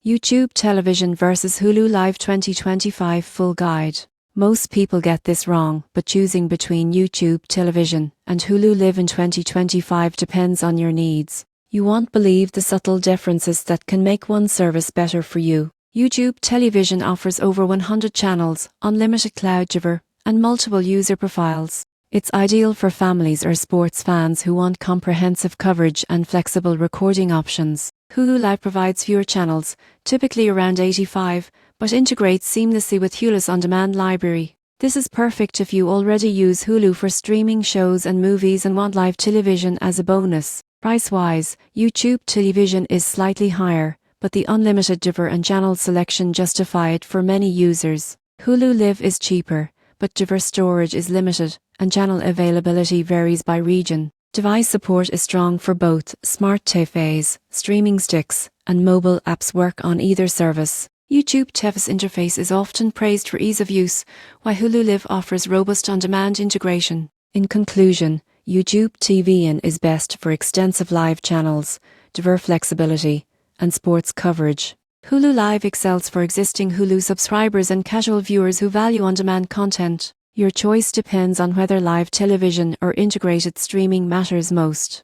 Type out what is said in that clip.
YouTube Television vs Hulu Live 2025 Full Guide. Most people get this wrong, but choosing between YouTube Television and Hulu Live in 2025 depends on your needs. You won't believe the subtle differences that can make one service better for you. YouTube Television offers over 100 channels, unlimited cloud cover, and multiple user profiles. It's ideal for families or sports fans who want comprehensive coverage and flexible recording options. Hulu Live provides fewer channels, typically around 85, but integrates seamlessly with Hulu's on-demand library. This is perfect if you already use Hulu for streaming shows and movies and want live television as a bonus. Price-wise, YouTube Television is slightly higher, but the unlimited cover and channel selection justify it for many users. Hulu Live is cheaper, but cover storage is limited, and channel availability varies by region. Device support is strong for both smart TVs, streaming sticks, and mobile apps work on either service. YouTube TV's interface is often praised for ease of use, while Hulu Live offers robust on-demand integration. In conclusion, YouTube TVN is best for extensive live channels, diverse flexibility, and sports coverage. Hulu Live excels for existing Hulu subscribers and casual viewers who value on-demand content. Your choice depends on whether live television or integrated streaming matters most.